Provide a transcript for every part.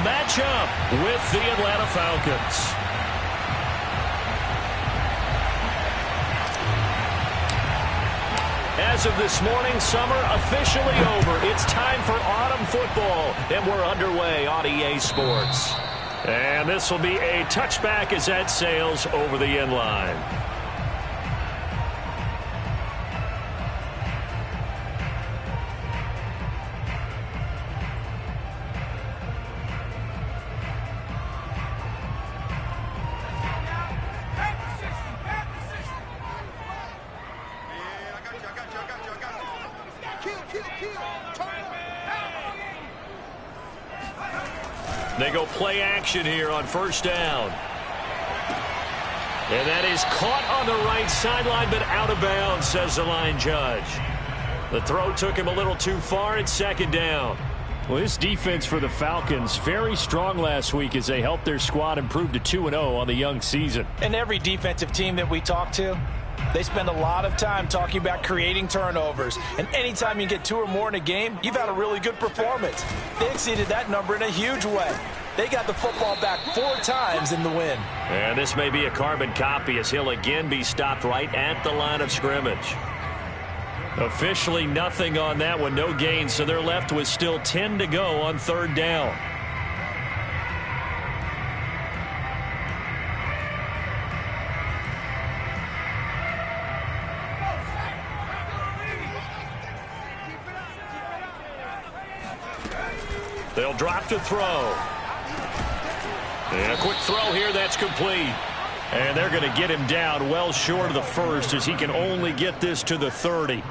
matchup with the Atlanta Falcons. As of this morning, summer officially over. It's time for autumn football, and we're underway on EA Sports. And this will be a touchback as that sails over the end line. They go play action here on first down. And that is caught on the right sideline, but out of bounds, says the line judge. The throw took him a little too far. It's second down. Well, this defense for the Falcons, very strong last week as they helped their squad improve to 2-0 on the young season. And every defensive team that we talk to, they spend a lot of time talking about creating turnovers. And anytime you get 2 or more in a game, you've had a really good performance. They exceeded that number in a huge way. They got the football back 4 times in the win. And this may be a carbon copy as he'll again be stopped right at the line of scrimmage. Officially nothing on that one, no gain, so they're left with still 10 to go on third down. They'll drop to throw. And a quick throw here, that's complete. And they're going to get him down well short of the first as he can only get this to the 30.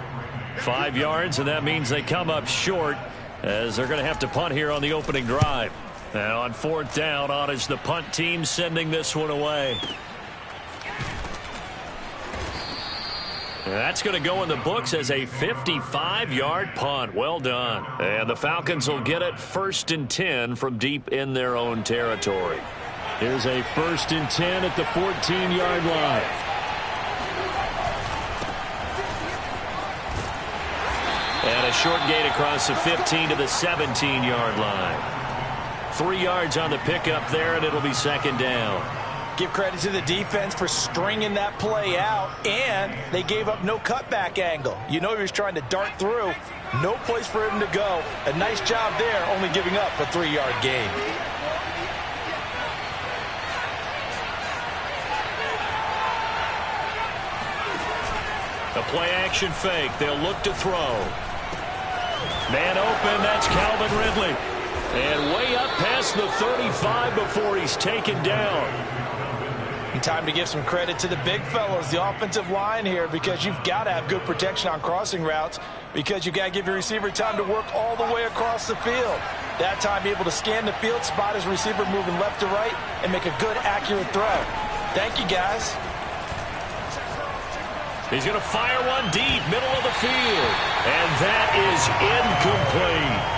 5 yards, and that means they come up short as they're going to have to punt here on the opening drive. Now on fourth down, on is the punt team sending this one away. And that's going to go in the books as a 55-yard punt. Well done. And the Falcons will get it 1st and 10 from deep in their own territory. Here's a 1st and 10 at the 14-yard line. And a short gain across the 15 to the 17-yard line. 3 yards on the pickup there, and it'll be second down. Give credit to the defense for stringing that play out, and they gave up no cutback angle. You know he was trying to dart through. No place for him to go. A nice job there, only giving up a 3-yard gain. A play-action fake. They'll look to throw. Man open, that's Calvin Ridley. And way up past the 35 before he's taken down. Time to give some credit to the big fellows, the offensive line here, because you've got to have good protection on crossing routes, because you've got to give your receiver time to work all the way across the field. That time, be able to scan the field, spot his receiver moving left to right, and make a good, accurate throw. Thank you, guys. He's going to fire one deep, middle of the field. And that is incomplete.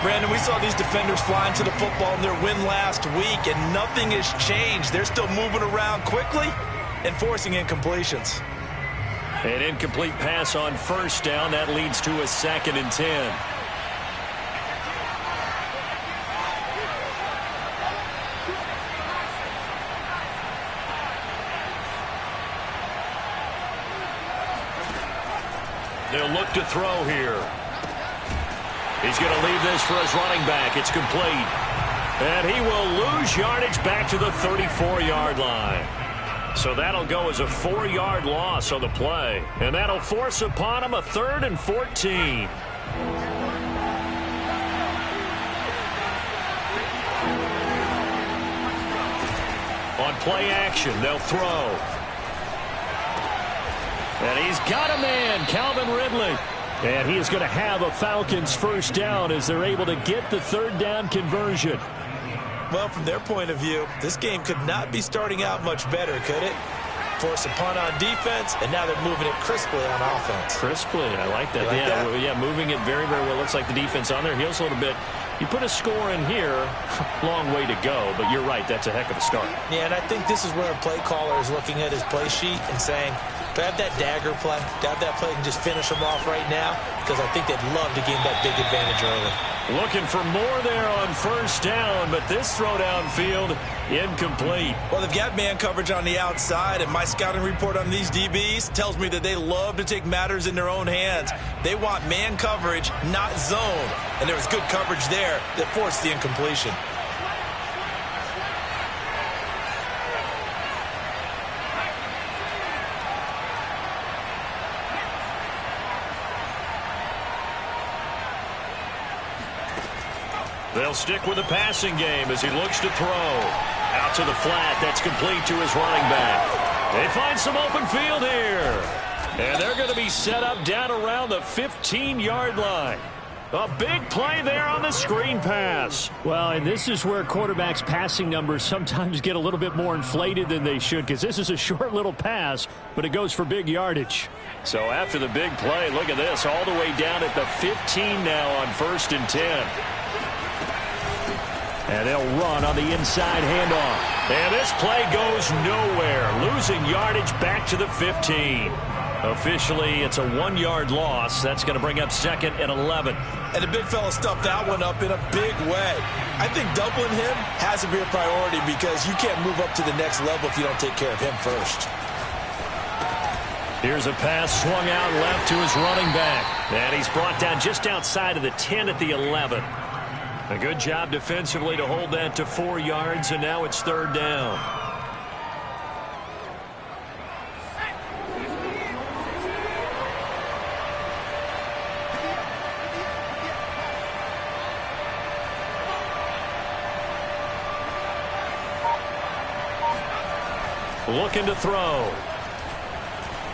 Brandon, we saw these defenders flying to the football in their win last week, and nothing has changed. They're still moving around quickly and forcing incompletions. An incomplete pass on first down. That leads to a 2nd and 10. They'll look to throw here. He's going to leave this for his running back. It's complete. And he will lose yardage back to the 34-yard line. So that'll go as a 4-yard loss on the play. And that'll force upon him a 3rd and 14. On play action, they'll throw. And he's got a man, Calvin Ridley. And he is going to have a Falcons first down as they're able to get the 3rd down conversion. Well, from their point of view, this game could not be starting out much better, could it? Force a punt on defense, and now they're moving it crisply on offense. Crisply, I like that. Yeah, moving it very, very well. Looks like the defense on their heels a little bit. You put a score in here, long way to go, but you're right, that's a heck of a start. Yeah, and I think this is where a play caller is looking at his play sheet and saying, do I have that dagger play? Do I have that play and just finish them off right now? Because I think they'd love to gain that big advantage early. Looking for more there on first down, but this throw downfield incomplete. Well, they've got man coverage on the outside, and my scouting report on these DBs tells me that they love to take matters in their own hands. They want man coverage, not zone. And there was good coverage there that forced the incompletion. They'll stick with the passing game as he looks to throw. Out to the flat. That's complete to his running back. They find some open field here. And they're going to be set up down around the 15-yard line. A big play there on the screen pass. Well, and this is where quarterbacks' passing numbers sometimes get a little bit more inflated than they should, because this is a short little pass, but it goes for big yardage. So after the big play, look at this, all the way down at the 15 now on 1st and 10. And they'll run on the inside handoff. And this play goes nowhere. Losing yardage back to the 15. Officially, it's a 1-yard loss. That's going to bring up 2nd and 11. And the big fella stuffed that one up in a big way. I think doubling him has to be a priority because you can't move up to the next level if you don't take care of him first. Here's a pass swung out left to his running back. And he's brought down just outside of the 10 at the 11. A good job defensively to hold that to 4 yards, and now it's 3rd down. Looking to throw.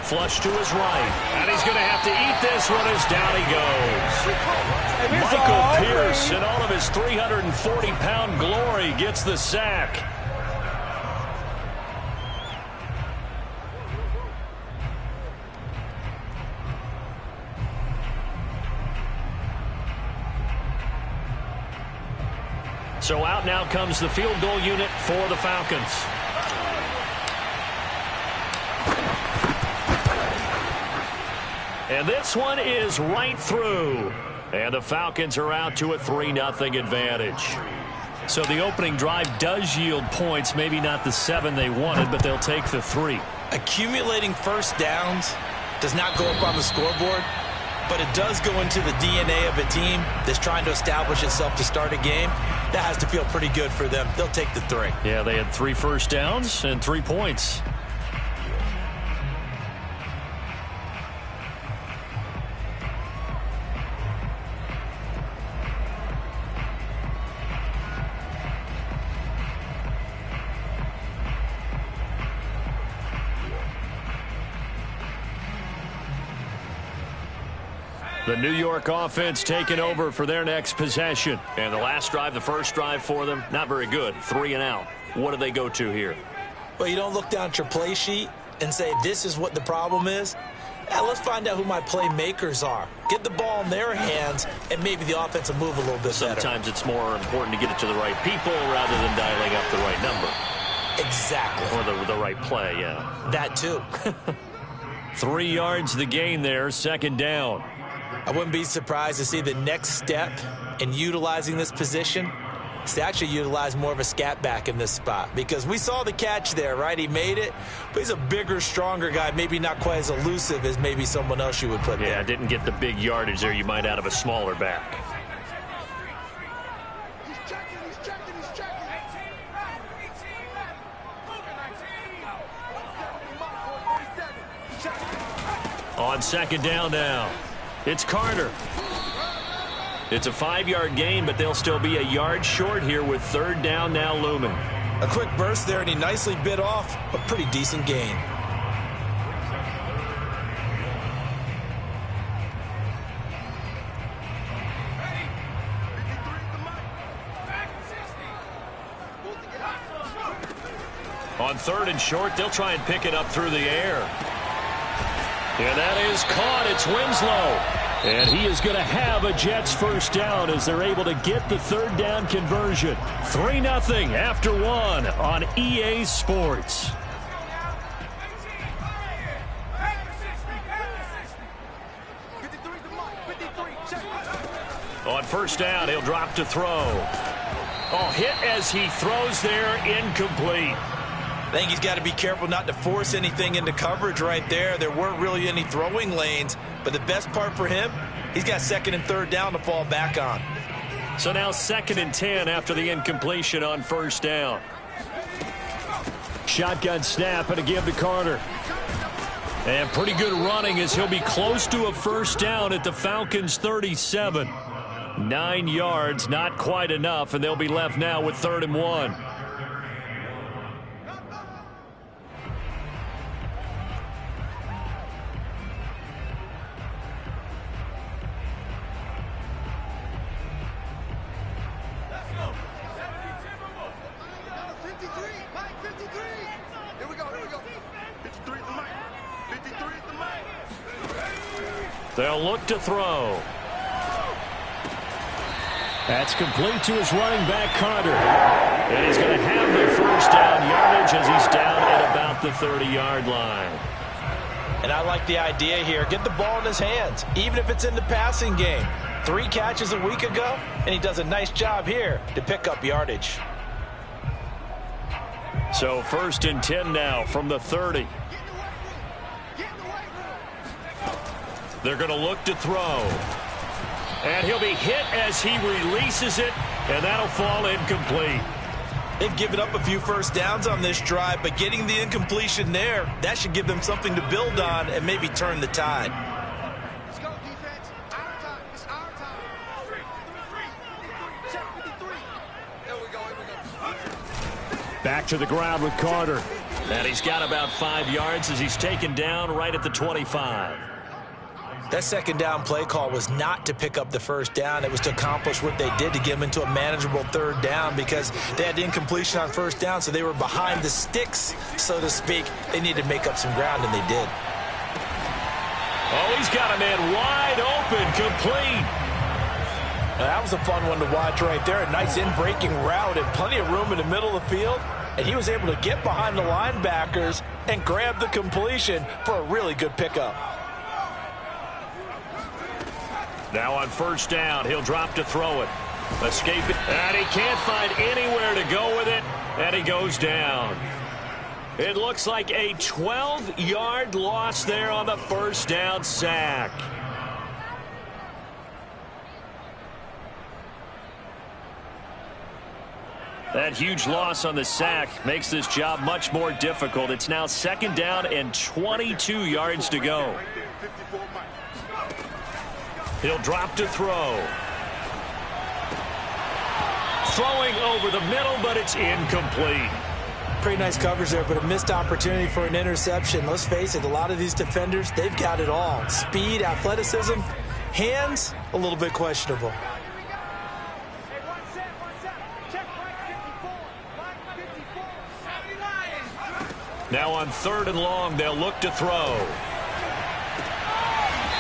Flush to his right. And he's going to have to eat this one as down he goes. Michael Pierce, in all of his 340-pound glory, gets the sack. So out now comes the field goal unit for the Falcons. And this one is right through. And the Falcons are out to a 3-0 advantage. So the opening drive does yield points. Maybe not the 7 they wanted, but they'll take the 3. Accumulating first downs does not go up on the scoreboard, but it does go into the DNA of a team that's trying to establish itself to start a game. That has to feel pretty good for them. They'll take the 3. Yeah, they had 3 first downs and 3 points. The New York offense taking over for their next possession. And the last drive, the first drive for them, not very good. 3 and out. What do they go to here? Well, you don't look down at your play sheet and say, this is what the problem is. Let's find out who my playmakers are. Get the ball in their hands, and maybe the offense will move a little bit better. Sometimes it's more important to get it to the right people rather than dialing up the right number. Exactly. Or the right play, yeah. That too. 3 yards the gain there, 2nd down. I wouldn't be surprised to see the next step in utilizing this position is to actually utilize more of a scat back in this spot, because we saw the catch there, right? He made it, but he's a bigger, stronger guy, maybe not quite as elusive as maybe someone else you would put there. Yeah, didn't get the big yardage there you might out of a smaller back. On 2nd down now, it's Carter. It's a 5-yard gain, but they'll still be a yard short here with 3rd down now looming. A quick burst there, and he nicely bit off a pretty decent gain. On 3rd and short, they'll try and pick it up through the air. And that is caught. It's Winslow. And he is going to have a Jets first down as they're able to get the 3rd down conversion. 3-0 after 1 on EA Sports. On on first down, he'll drop to throw. Oh, hit as he throws there, incomplete. I think he's got to be careful not to force anything into coverage right there. There weren't really any throwing lanes, but the best part for him, he's got second and third down to fall back on. So now 2nd and 10 after the incompletion on first down. Shotgun snap and a give to Carter. And pretty good running as he'll be close to a first down at the Falcons' 37. 9 yards, not quite enough, and they'll be left now with 3rd and 1. They'll look to throw. That's complete to his running back, Carter. And he's going to have the first down yardage as he's down at about the 30-yard line. And I like the idea here. Get the ball in his hands, even if it's in the passing game. 3 catches a week ago, and he does a nice job here to pick up yardage. So 1st and 10 now from the 30. They're going to look to throw. And he'll be hit as he releases it, and that'll fall incomplete. They've given up a few first downs on this drive, but getting the incompletion there, that should give them something to build on and maybe turn the tide. Let's go, defense. Our time. It's our time. Check 53. There we go. Back to the ground with Carter. And he's got about 5 yards as he's taken down right at the 25. That 2nd down play call was not to pick up the first down. It was to accomplish what they did to get them into a manageable 3rd down because they had the incompletion on first down, so they were behind the sticks, so to speak. They needed to make up some ground, and they did. Oh, he's got a man wide open, complete. Now, that was a fun one to watch right there. A nice in-breaking route and plenty of room in the middle of the field. And he was able to get behind the linebackers and grab the completion for a really good pickup. Now on first down, he'll drop to throw it. Escape it, and he can't find anywhere to go with it, and he goes down. It looks like a 12-yard loss there on the first down sack. That huge loss on the sack makes this job much more difficult. It's now 2nd down and 22 yards to go. He'll drop to throw. Throwing over the middle, but it's incomplete. Pretty nice coverage there, but a missed opportunity for an interception. Let's face it, a lot of these defenders, they've got it all. Speed, athleticism, hands, a little bit questionable. Now on 3rd and long, they'll look to throw.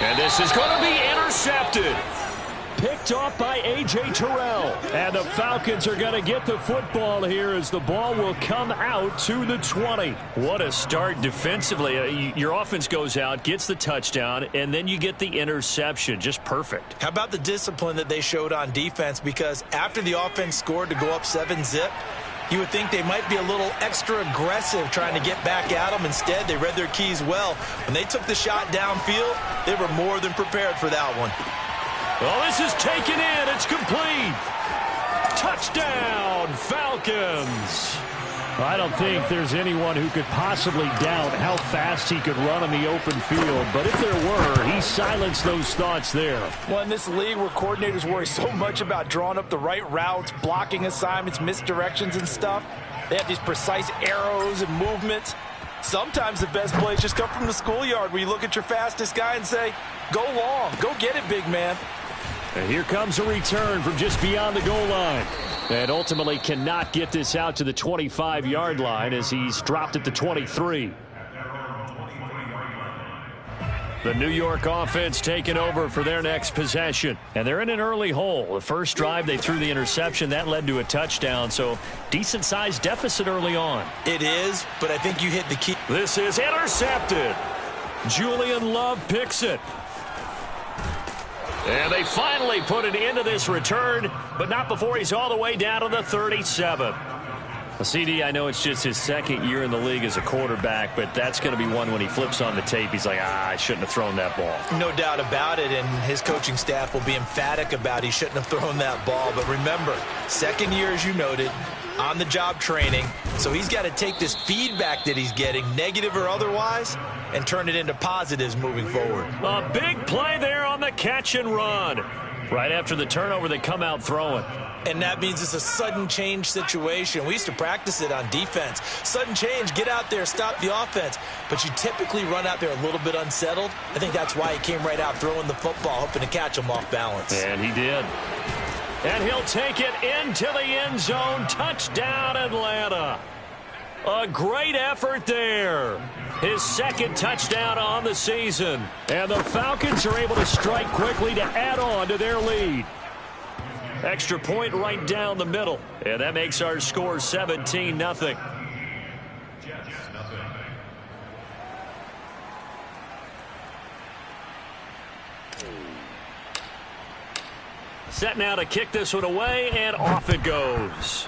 And this is going to be intercepted. Picked off by A.J. Terrell. And the Falcons are going to get the football here as the ball will come out to the 20. What a start defensively. Your offense goes out, gets the touchdown, and then you get the interception. Just perfect. How about the discipline that they showed on defense? Because after the offense scored to go up 7-zip, you would think they might be a little extra aggressive trying to get back at them. Instead, they read their keys well. When they took the shot downfield, they were more than prepared for that one. Well, this is taken in. It's complete. Touchdown, Falcons. I don't think there's anyone who could possibly doubt how fast he could run on the open field. But if there were, he silenced those thoughts there. Well, in this league where coordinators worry so much about drawing up the right routes, blocking assignments, misdirections and stuff, they have these precise arrows and movements. Sometimes the best plays just come from the schoolyard where you look at your fastest guy and say, go long, go get it, big man. And here comes a return from just beyond the goal line. And ultimately cannot get this out to the 25-yard line as he's dropped at the 23. The New York offense taking over for their next possession. And they're in an early hole. The first drive, they threw the interception. That led to a touchdown, so decent-sized deficit early on. It is, but I think you hit the key. This is intercepted. Julian Love picks it. And they finally put an end to this return, but not before he's all the way down to the 37. Well, CD, I know it's just his second year in the league as a quarterback, but that's going to be one when he flips on the tape. He's like, I shouldn't have thrown that ball. No doubt about it, and his coaching staff will be emphatic about he shouldn't have thrown that ball. But remember, second year, as you noted, on-the-job training, so he's got to take this feedback that he's getting, negative or otherwise, and turn it into positives moving forward. A big play there on the catch and run. Right after the turnover, they come out throwing. And that means it's a sudden change situation. We used to practice it on defense. Sudden change, get out there, stop the offense. But you typically run out there a little bit unsettled. I think that's why he came right out throwing the football, hoping to catch him off balance. And he did. And he'll take it into the end zone. Touchdown, Atlanta. A great effort there. His second touchdown on the season. And the Falcons are able to strike quickly to add on to their lead. Extra point right down the middle. And that makes our score 17-0. Set now to kick this one away, and off it goes.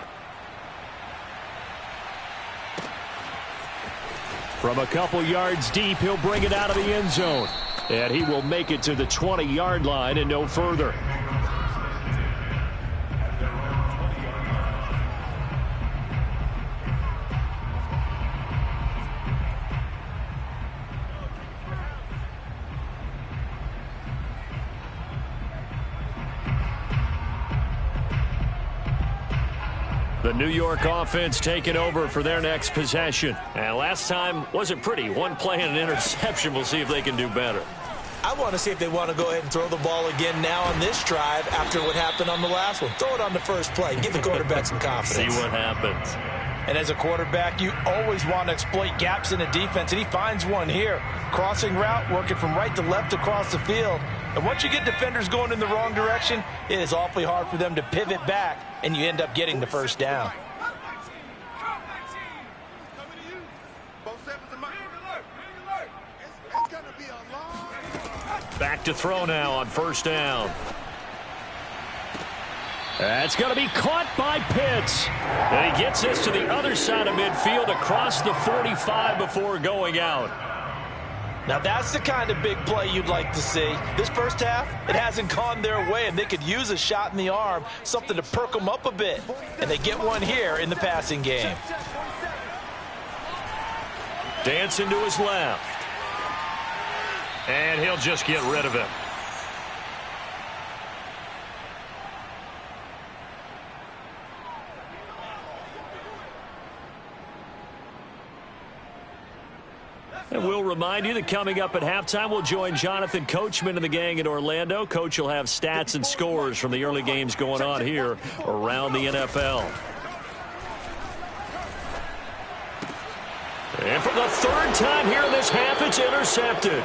From a couple yards deep, he'll bring it out of the end zone. And he will make it to the 20-yard line and no further. The New York offense taking over for their next possession. And last time wasn't pretty. One play and an interception. We'll see if they can do better. I want to see if they want to go ahead and throw the ball again now on this drive after what happened on the last one. Throw it on the first play. Give the quarterback some confidence. See what happens. And as a quarterback, you always want to exploit gaps in the defense, and he finds one here. Crossing route, working from right to left across the field. And once you get defenders going in the wrong direction, it is awfully hard for them to pivot back, and you end up getting the first down. Back to throw now on first down. That's going to be caught by Pitts. And he gets this to the other side of midfield across the 45 before going out. Now that's the kind of big play you'd like to see. This first half, it hasn't gone their way, and they could use a shot in the arm, something to perk them up a bit. And they get one here in the passing game. Dancing to his left. And he'll just get rid of him. And we'll remind you that coming up at halftime, we'll join Jonathan Coachman and the gang in Orlando. Coach will have stats and scores from the early games going on here around the NFL. And for the third time here in this half, it's intercepted.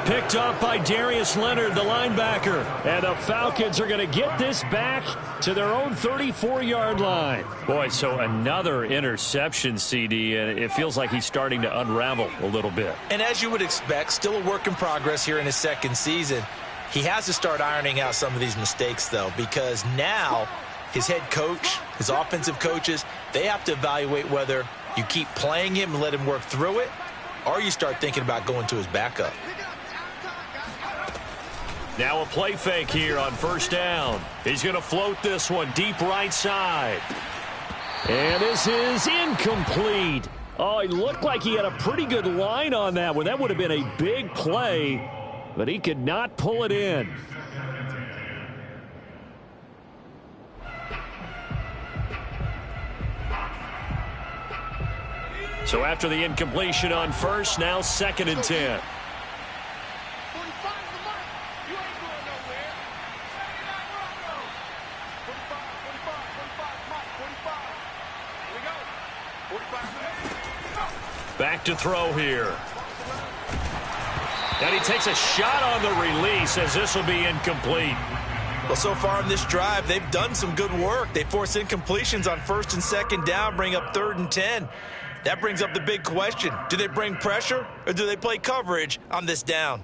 Picked off by Darius Leonard, the linebacker. And the Falcons are going to get this back to their own 34-yard line. Boy, so another interception, CD, and it feels like he's starting to unravel a little bit. And as you would expect, still a work in progress here in his second season. He has to start ironing out some of these mistakes, though, because now his head coach, his offensive coaches, they have to evaluate whether you keep playing him and let him work through it, or you start thinking about going to his backup. Now a play fake here on first down. He's going to float this one deep right side. And this is incomplete. Oh, it looked like he had a pretty good line on that one. That would have been a big play, but he could not pull it in. So after the incompletion on first, now 2nd and 10. Back to throw here. And he takes a shot on the release as this will be incomplete. Well, so far in this drive, they've done some good work. They force incompletions on 1st and 2nd down, bring up 3rd and 10. That brings up the big question. Do they bring pressure or do they play coverage on this down?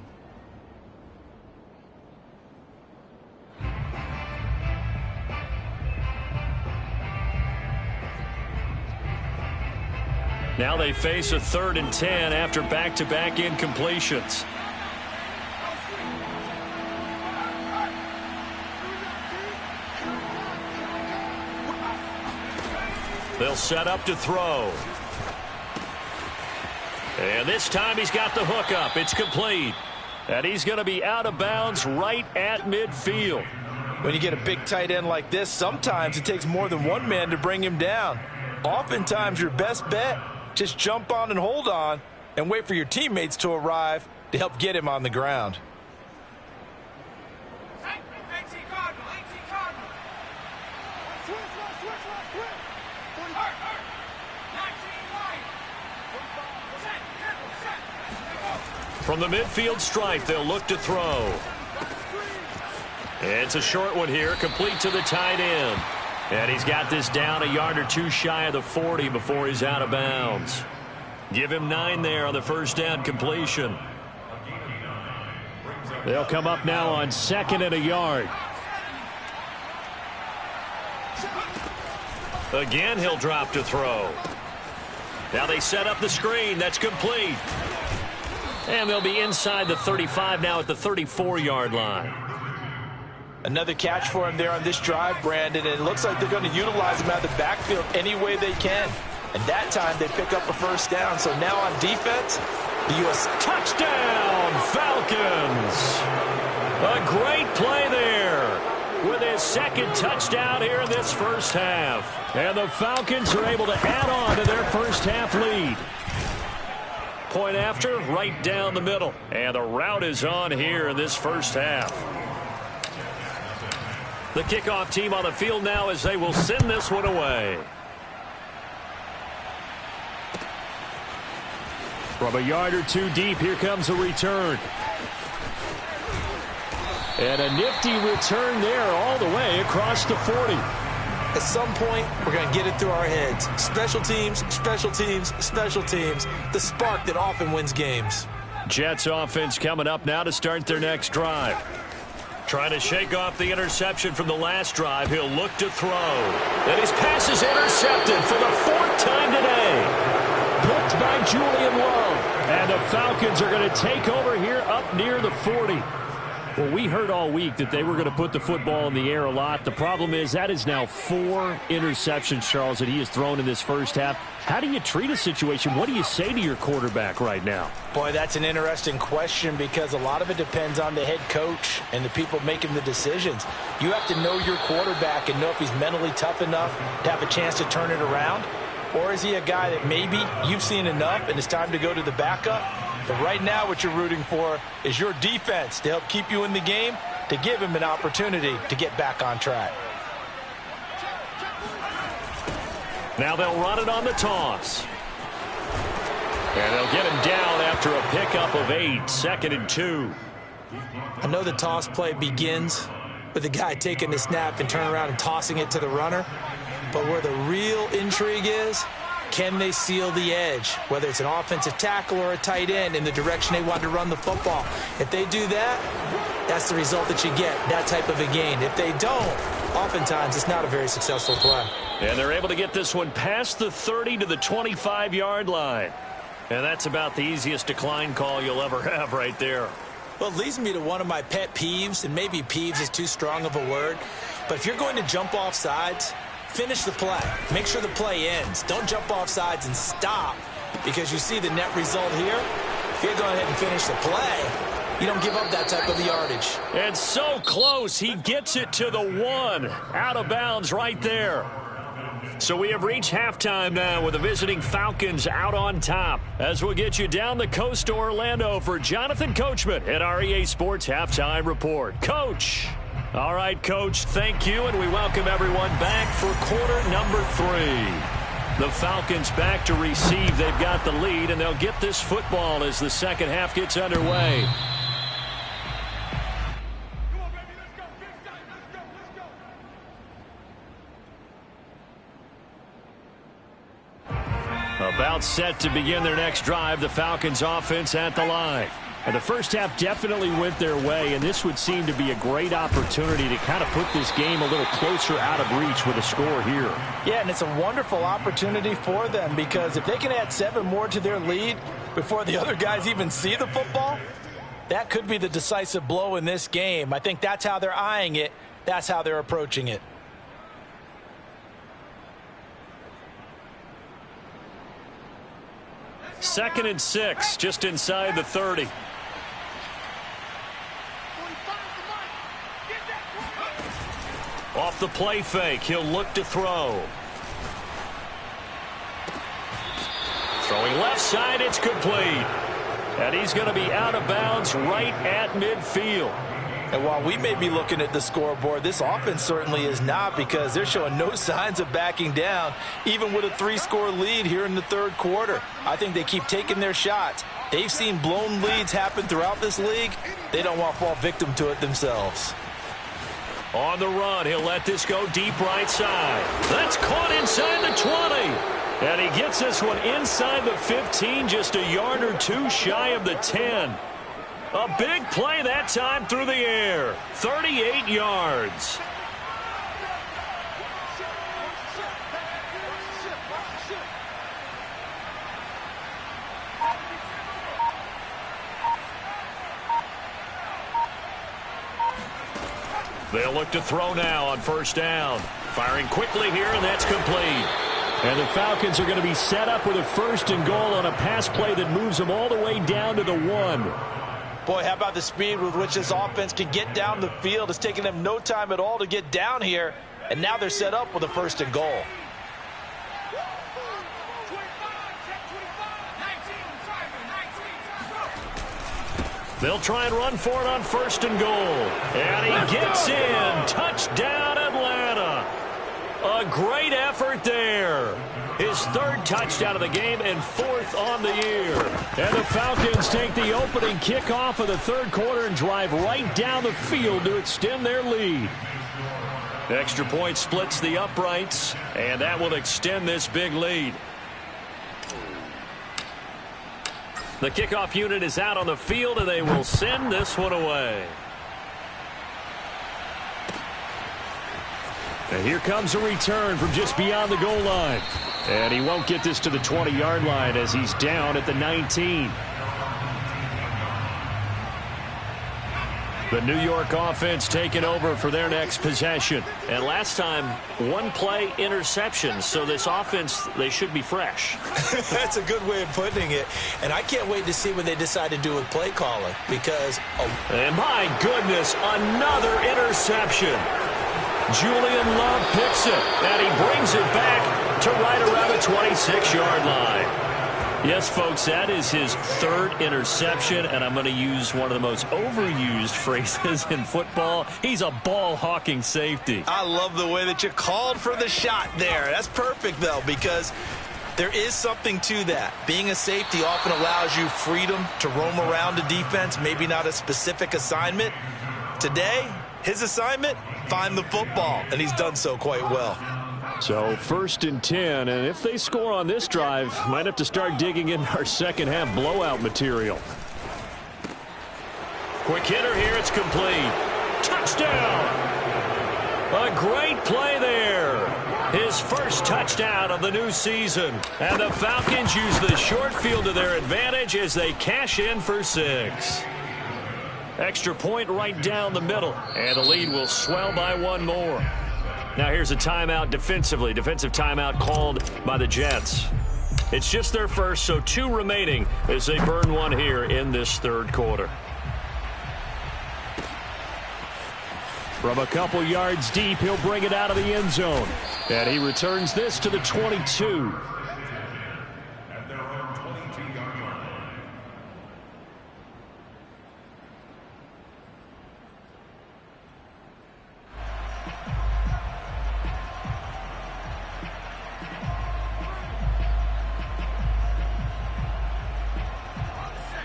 Now they face a 3rd and 10 after back-to-back incompletions. They'll set up to throw. And this time he's got the hook up. It's complete. And he's going to be out of bounds right at midfield. When you get a big tight end like this, sometimes it takes more than one man to bring him down. Oftentimes your best bet, just jump on and hold on and wait for your teammates to arrive to help get him on the ground. From the midfield stripe, they'll look to throw. It's a short one here, complete to the tight end. And he's got this down a yard or two shy of the 40 before he's out of bounds. Give him 9 there on the first down completion. They'll come up now on 2nd and a yard. Again, he'll drop to throw. Now they set up the screen. That's complete. And they'll be inside the 35 now at the 34-yard line. Another catch for him there on this drive, Brandon, and it looks like they're going to utilize him out of the backfield any way they can. And that time they pick up a first down. So now on defense, the U.S. touchdown, Falcons. A great play there with his 2nd touchdown here in this first half. And the Falcons are able to add on to their first half lead. Point after, right down the middle. And the route is on here in this first half. The kickoff team on the field now as they will send this one away. From a yard or two deep, here comes a return. And a nifty return there all the way across the 40. At some point, we're going to get it through our heads. Special teams, special teams, special teams. The spark that often wins games. Jets offense coming up now to start their next drive. Trying to shake off the interception from the last drive. He'll look to throw. And his pass is intercepted for the 4th time today. Picked by Julian Love. And the Falcons are going to take over here up near the 40. Well, we heard all week that they were going to put the football in the air a lot. The problem is that is now 4 interceptions, Charles, that he has thrown in this first half. How do you treat a situation? What do you say to your quarterback right now? Boy, that's an interesting question because a lot of it depends on the head coach and the people making the decisions. You have to know your quarterback and know if he's mentally tough enough to have a chance to turn it around. Or is he a guy that maybe you've seen enough and it's time to go to the backup? But right now what you're rooting for is your defense to help keep you in the game, to give him an opportunity to get back on track. Now they'll run it on the toss. And they'll get him down after a pickup of 8, 2nd and 2. I know the toss play begins with the guy taking the snap and turning around and tossing it to the runner. But where the real intrigue is, can they seal the edge, whether it's an offensive tackle or a tight end, in the direction they want to run the football? If they do that, that's the result that you get, that type of a gain. If they don't, oftentimes it's not a very successful play. And they're able to get this one past the 30 to the 25-yard line. And that's about the easiest decline call you'll ever have right there. Well, it leads me to one of my pet peeves, and maybe peeves is too strong of a word. But if you're going to jump off sides, finish the play. Make sure the play ends. Don't jump off sides and stop, because you see the net result here. If you go ahead and finish the play, you don't give up that type of yardage. And so close. He gets it to the 1. Out of bounds right there. So we have reached halftime now with the visiting Falcons out on top. As we'll get you down the coast to Orlando for Jonathan Coachman at our EA Sports Halftime Report. Coach. All right, Coach, thank you, and we welcome everyone back for quarter number 3. The Falcons back to receive. They've got the lead, and they'll get this football as the second half gets underway. About set to begin their next drive, the Falcons offense at the line. And the first half definitely went their way, and this would seem to be a great opportunity to kind of put this game a little closer out of reach with a score here. Yeah, and it's a wonderful opportunity for them because if they can add 7 more to their lead before the other guys even see the football, that could be the decisive blow in this game. I think that's how they're eyeing it. That's how they're approaching it. Second and 6, just inside the 30. Off the play fake, he'll look to throw. Throwing left side, it's complete. And he's going to be out of bounds right at midfield. And while we may be looking at the scoreboard, this offense certainly is not because they're showing no signs of backing down, even with a 3-score lead here in the third quarter. I think they keep taking their shots. They've seen blown leads happen throughout this league. They don't want to fall victim to it themselves. On the run, he'll let this go deep right side. That's caught inside the 20. And he gets this one inside the 15, just a yard or two shy of the 10. A big play that time through the air. 38 yards. They'll look to throw now on first down. Firing quickly here, and that's complete. And the Falcons are going to be set up with a 1st and goal on a pass play that moves them all the way down to the 1. Boy, how about the speed with which this offense can get down the field? It's taking them no time at all to get down here, and now they're set up with a 1st and goal. They'll try and run for it on 1st and goal. And he gets in. Touchdown, Atlanta. A great effort there. His 3rd touchdown of the game and 4th on the year. And the Falcons take the opening kickoff of the third quarter and drive right down the field to extend their lead. Extra point splits the uprights, and that will extend this big lead. The kickoff unit is out on the field, and they will send this one away. And here comes a return from just beyond the goal line. And he won't get this to the 20-yard line as he's down at the 19. The New York offense taking over for their next possession. And last time, 1-play interception. So this offense, they should be fresh. That's a good way of putting it. And I can't wait to see what they decide to do with play calling because... And my goodness, another interception. Julian Love picks it, and he brings it back to right around the 26-yard line. Yes, folks, that is his 3rd interception, and I'm going to use one of the most overused phrases in football. He's a ball-hawking safety. I love the way that you called for the shot there. That's perfect, though, because there is something to that. Being a safety often allows you freedom to roam around a defense, maybe not a specific assignment. Today, his assignment, find the football, and he's done so quite well. So 1st and 10, and if they score on this drive, might have to start digging in our second half blowout material. Quick hitter here, it's complete. Touchdown! A great play there. His 1st touchdown of the new season. And the Falcons use the short field to their advantage as they cash in for 6. Extra point right down the middle, and the lead will swell by 1 more. Now here's a timeout defensively. Defensive timeout called by the Jets. It's just their first, so 2 remaining as they burn 1 here in this third quarter. From a couple yards deep, he'll bring it out of the end zone. And he returns this to the 22.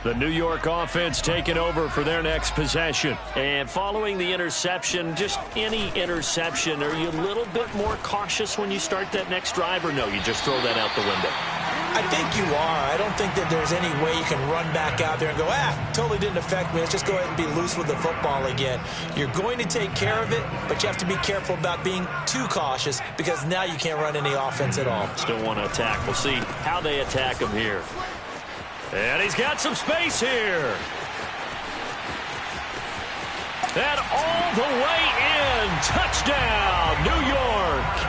The New York offense taking over for their next possession. And following the interception, just any interception, are you a little bit more cautious when you start that next drive, or no, you just throw that out the window? I think you are. I don't think that there's any way you can run back out there and go, totally didn't affect me. Let's just go ahead and be loose with the football again. You're going to take care of it, but you have to be careful about being too cautious because now you can't run any offense at all. Still want to attack. We'll see how they attack him here. And he's got some space here. And all the way in. Touchdown, New York.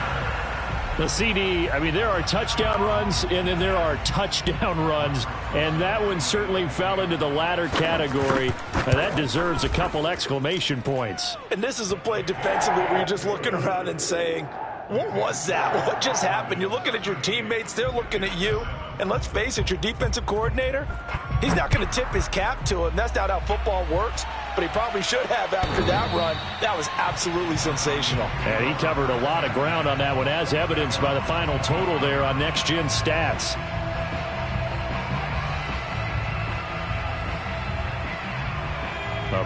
The CD, I mean, there are touchdown runs, and then there are touchdown runs, and that one certainly fell into the latter category. That deserves a couple exclamation points. And this is a play defensively where you're just looking around and saying, what was that? What just happened? You're looking at your teammates. They're looking at you. And let's face it, your defensive coordinator, he's not going to tip his cap to him. That's not how football works. But he probably should have after that run. That was absolutely sensational. And he covered a lot of ground on that one, as evidenced by the final total there on Next Gen Stats.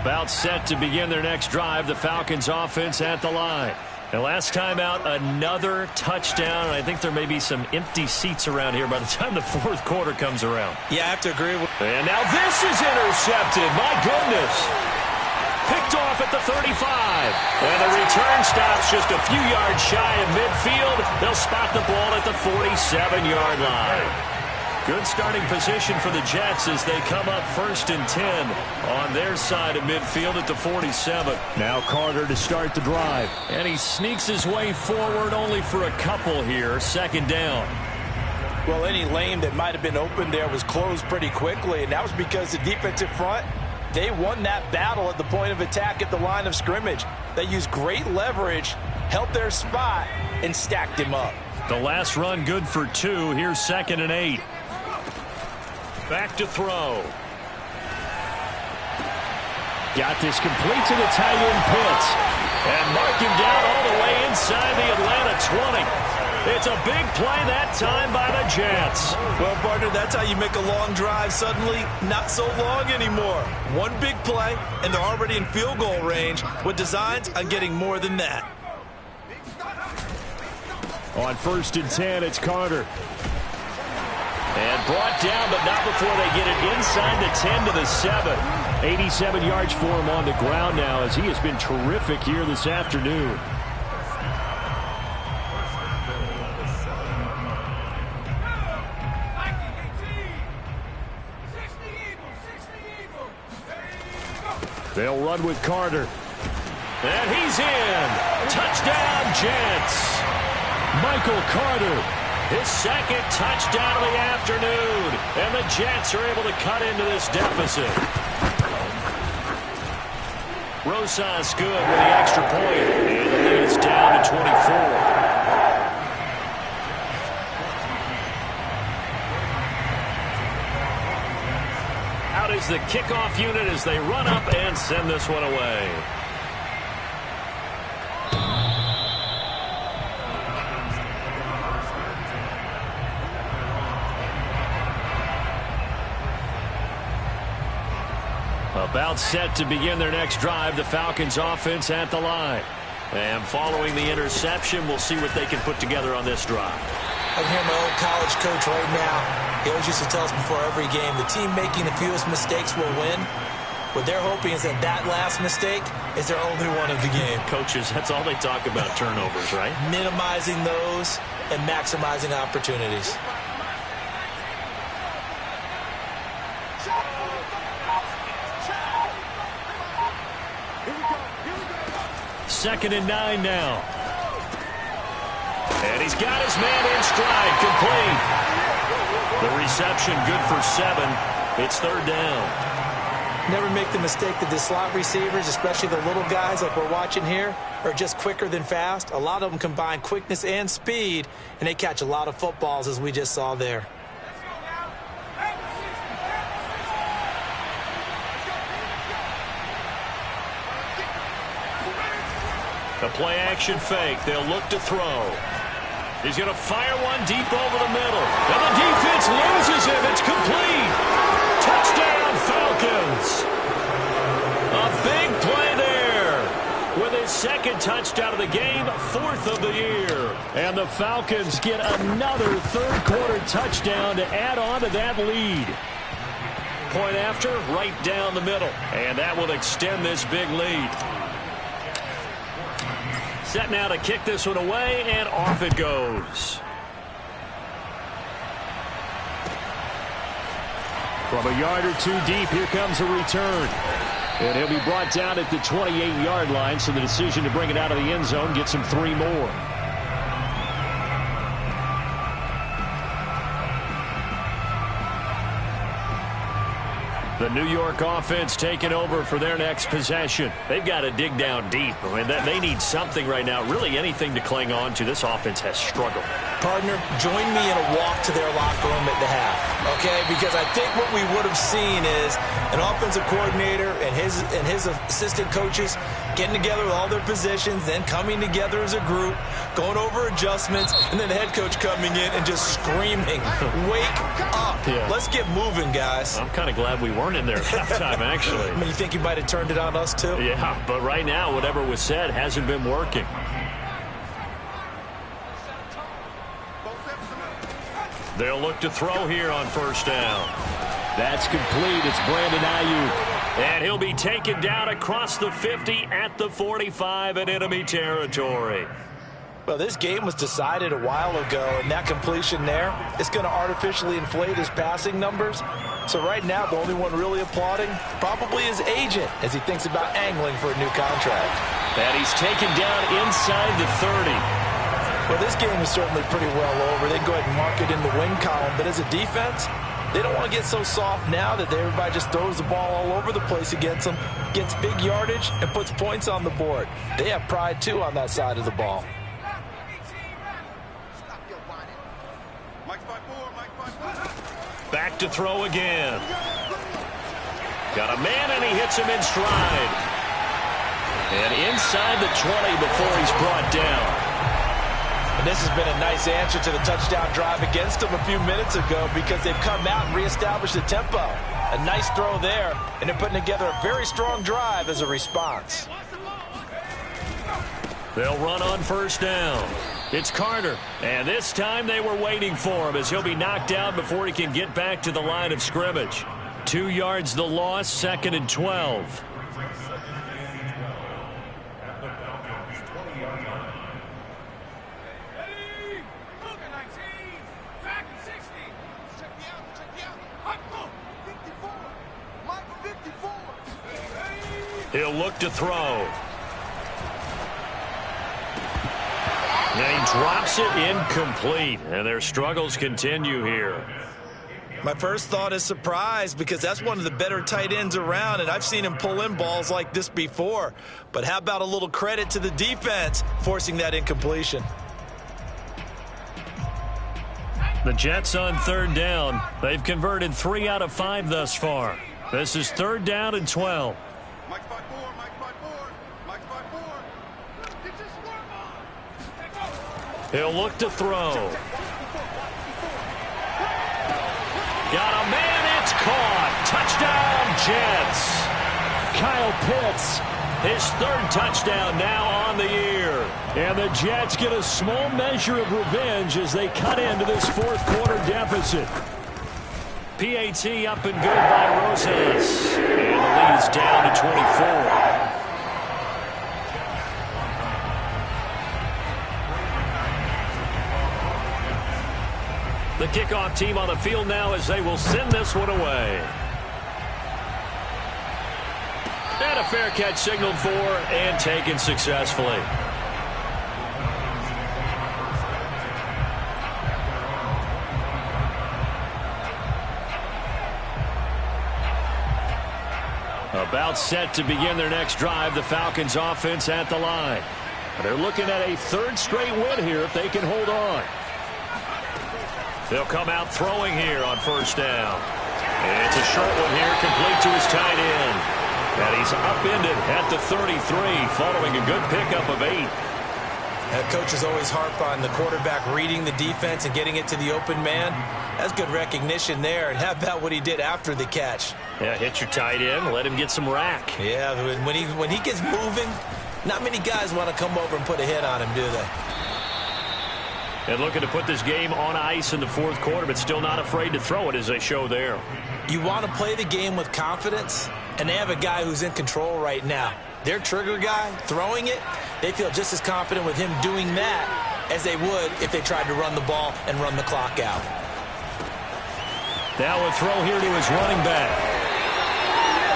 About set to begin their next drive, the Falcons offense at the line. And last time out, another touchdown. I think there may be some empty seats around here by the time the fourth quarter comes around. Yeah, I have to agree with. And now this is intercepted. My goodness. Picked off at the 35. And the return stops just a few yards shy of midfield. They'll spot the ball at the 47-yard line. Good starting position for the Jets as they come up 1st and 10 on their side of midfield at the 47. Now Carter to start the drive. And he sneaks his way forward only for a couple here. 2nd down. Well, any lane that might have been open there was closed pretty quickly, and that was because the defensive front, they won that battle at the point of attack at the line of scrimmage. They used great leverage, held their spot, and stacked him up. The last run good for 2. Here's 2nd and 8. Back to throw. Got this complete to the tight end Pitts. And mark him down all the way inside the Atlanta 20. It's a big play that time by the Jets. Well, partner, that's how you make a long drive suddenly not so long anymore. One big play, and they're already in field goal range with designs on getting more than that. On 1st and 10, it's Carter. And brought down, but not before they get it inside the 10 to the 7. 87 yards for him on the ground now as he has been terrific here this afternoon. They'll run with Carter. And he's in. Touchdown, Jets. Michael Carter. His 2nd touchdown of the afternoon. And the Jets are able to cut into this deficit. Rosas good with the extra point. And the lead is down to 24. Out is the kickoff unit as they run up and send this one away. About set to begin their next drive, the Falcons offense at the line. And following the interception, we'll see what they can put together on this drive. I can hear my old college coach right now. He always used to tell us before every game, the team making the fewest mistakes will win. What they're hoping is that that last mistake is their only one of the game. Coaches, that's all they talk about, turnovers, right? Minimizing those and maximizing opportunities. 2nd and 9 now. And he's got his man in stride, complete. The reception good for 7. It's 3rd down. Never make the mistake that the slot receivers, especially the little guys like we're watching here, are just quicker than fast. A lot of them combine quickness and speed, and they catch a lot of footballs as we just saw there. The play-action fake. They'll look to throw. He's going to fire one deep over the middle. And the defense loses him. It's complete. Touchdown, Falcons. A big play there with his second touchdown of the game, 4th of the year. And the Falcons get another third-quarter touchdown to add on to that lead. Point after, right down the middle. And that will extend this big lead. Set now to kick this one away, and off it goes. From a yard or two deep, here comes a return. And he'll be brought down at the 28-yard line, so the decision to bring it out of the end zone gets him 3 more. The New York offense taking over for their next possession. They've got to dig down deep. I mean, they need something right now, really anything to cling on to. This offense has struggled. Partner, join me in a walk to their locker room at the half, okay? Because I think what we would have seen is an offensive coordinator and his assistant coaches getting together with all their positions, then coming together as a group, going over adjustments, and then the head coach coming in and just screaming, wake up. Yeah. Let's get moving, guys. I'm kind of glad we weren't in there at halftime, actually. I mean, you think you might have turned it on us, too? Yeah, but right now, whatever was said hasn't been working. They'll look to throw here on first down. That's complete. It's Brandon Ayuk. And he'll be taken down across the 50 at the 45 in enemy territory. Well, this game was decided a while ago, and that completion there is going to artificially inflate his passing numbers. So right now, the only one really applauding probably his agent as he thinks about angling for a new contract. And he's taken down inside the 30. Well, this game is certainly pretty well over. They go ahead and mark it in the win column. But as a defense, they don't want to get so soft now that everybody just throws the ball all over the place against them, gets big yardage, and puts points on the board. They have pride, too, on that side of the ball. Back to throw again. Got a man, and he hits him in stride. And inside the 20 before he's brought down. And this has been a nice answer to the touchdown drive against them a few minutes ago because they've come out and reestablished the tempo. A nice throw there, and they're putting together a very strong drive as a response. They'll run on first down. It's Carter, and this time they were waiting for him as he'll be knocked out before he can get back to the line of scrimmage. 2 yards the loss, 2nd and 12. He'll look to throw. And he drops it incomplete. And their struggles continue here. My first thought is surprise because that's one of the better tight ends around, and I've seen him pull in balls like this before. But how about a little credit to the defense forcing that incompletion? The Jets on 3rd down. They've converted 3 out of 5 thus far. This is 3rd down and 12. He'll look to throw. Got a man, it's caught. Touchdown, Jets. Kyle Pitts, his 3rd touchdown now on the year. And the Jets get a small measure of revenge as they cut into this 4th quarter deficit. PAT up and good by Rosas. And the lead's down to 24. The kickoff team on the field now as they will send this one away. And a fair catch signaled for and taken successfully. About set to begin their next drive, the Falcons offense at the line. They're looking at a 3rd straight win here if they can hold on. They'll come out throwing here on first down. And it's a short one here, complete to his tight end. And he's upended at the 33, following a good pickup of 8. Coaches always harp on the quarterback reading the defense and getting it to the open man. That's good recognition there. And how about what he did after the catch? Yeah, hit your tight end, let him get some rack. Yeah, when he gets moving, Not many guys want to come over and put a hit on him, do they? And looking to put this game on ice in the fourth quarter, but still not afraid to throw it as they show there. You want to play the game with confidence, and they have a guy who's in control right now. Their trigger guy, throwing it, they feel just as confident with him doing that as they would if they tried to run the ball and run the clock out. Now a throw here to his running back.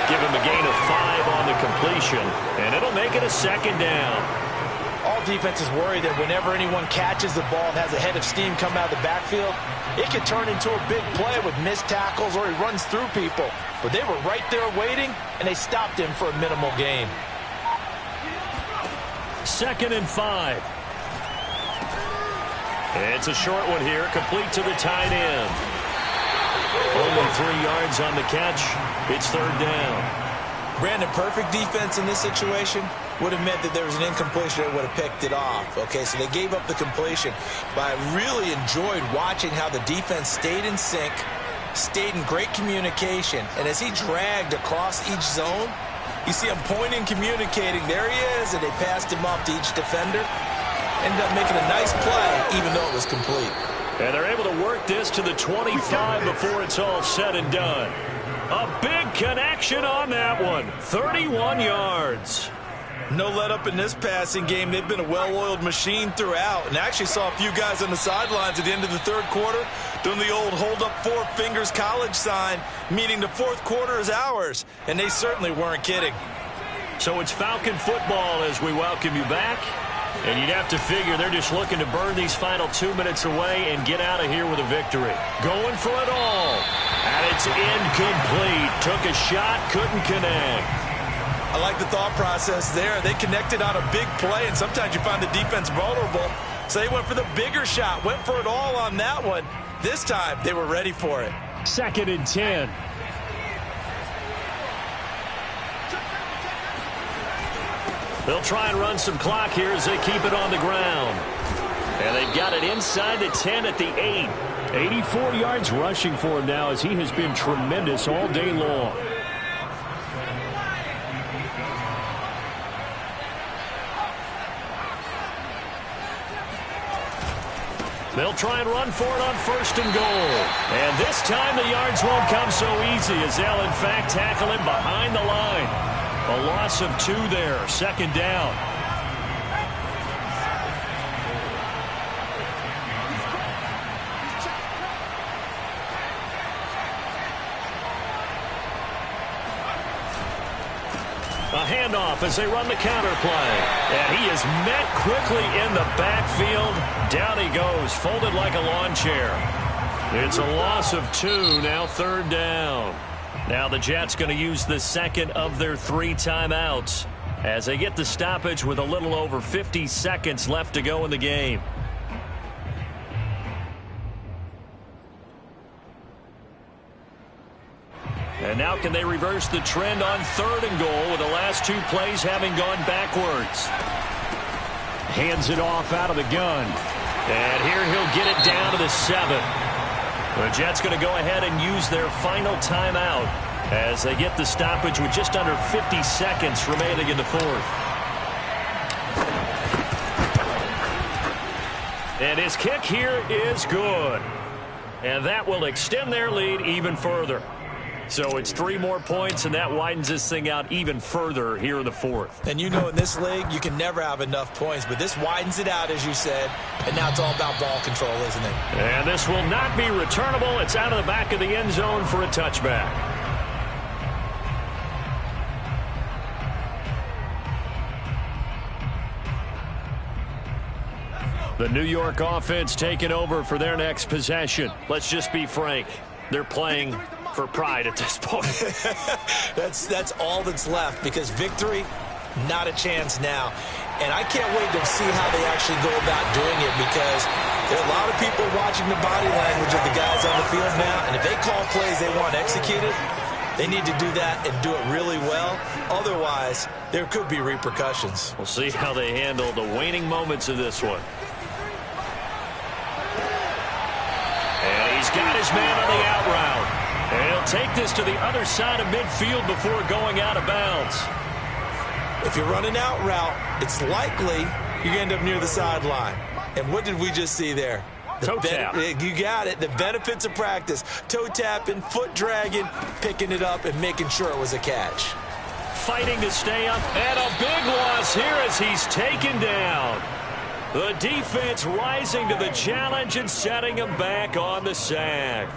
Give him a gain of 5 on the completion, and it'll make it a second down. All defenses worry that whenever anyone catches the ball and has a head of steam come out of the backfield, it could turn into a big play with missed tackles or he runs through people. But they were right there waiting, and they stopped him for a minimal gain. 2nd and 5. It's a short one here, complete to the tight end. Only 3 yards on the catch. It's 3rd down. Brandon, perfect defense in this situation would have meant that there was an incompletion that would have picked it off. Okay, so they gave up the completion. But I really enjoyed watching how the defense stayed in sync, stayed in great communication. And as he dragged across each zone, you see him pointing, communicating. There he is, and they passed him off to each defender. Ended up making a nice play, even though it was complete. And they're able to work this to the 25 before it's all said and done. A big connection on that one. 31 yards. No let up in this passing game. They've been a well-oiled machine throughout. And I actually saw a few guys on the sidelines at the end of the third quarter doing the old hold up 4 fingers college sign, meaning the fourth quarter is ours. And they certainly weren't kidding. So it's Falcon football as we welcome you back. And you'd have to figure they're just looking to burn these final 2 minutes away and get out of here with a victory. Going for it all. And it's incomplete. Took a shot, couldn't connect. I like the thought process there. They connected on a big play, and sometimes you find the defense vulnerable. So they went for the bigger shot, went for it all on that one. This time, they were ready for it. 2nd and 10. They'll try and run some clock here as they keep it on the ground. And they've got it inside the 10 at the 8. 84 yards rushing for him now as he has been tremendous all day long. They'll try and run for it on 1st and goal. And this time the yards won't come so easy as they'll in fact tackle him behind the line. A loss of 2 there, 2nd down. A handoff as they run the counter play. And he is met quickly in the backfield. Down he goes, folded like a lawn chair. It's a loss of 2, now 3rd down. Now the Jets going to use the 2nd of their 3 timeouts as they get the stoppage with a little over 50 seconds left to go in the game. And now can they reverse the trend on 3rd and goal with the last 2 plays having gone backwards. Hands it off out of the gun. And here he'll get it down to the 7. The Jets going to go ahead and use their final timeout as they get the stoppage with just under 50 seconds remaining in the 4th. And his kick here is good. And that will extend their lead even further. So it's 3 more points, and that widens this thing out even further here in the 4th. And you know in this league, you can never have enough points, but this widens it out, as you said, and now it's all about ball control, isn't it? And this will not be returnable. It's out of the back of the end zone for a touchback. The New York offense taking over for their next possession. Let's just be frank. They're playing for pride at this point. That's all that's left, because victory, not a chance now. And I can't wait to see how they actually go about doing it, because there are a lot of people watching the body language of the guys on the field now, and if they call plays they want executed, they need to do that and do it really well. Otherwise, there could be repercussions. We'll see how they handle the waning moments of this one. And he's got his man on the out route. And he'll take this to the other side of midfield before going out of bounds. If you're running out route, it's likely you're going to end up near the sideline. And what did we just see there? Toe tap. You got it. The benefits of practice. Toe tapping, foot dragging, picking it up, and making sure it was a catch. Fighting to stay up, and a big loss here as he's taken down. The defense rising to the challenge and setting him back on the sack.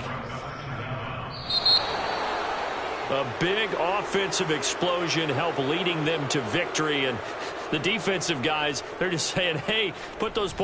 A big offensive explosion helped leading them to victory, and the defensive guys, they're just saying, hey, put those points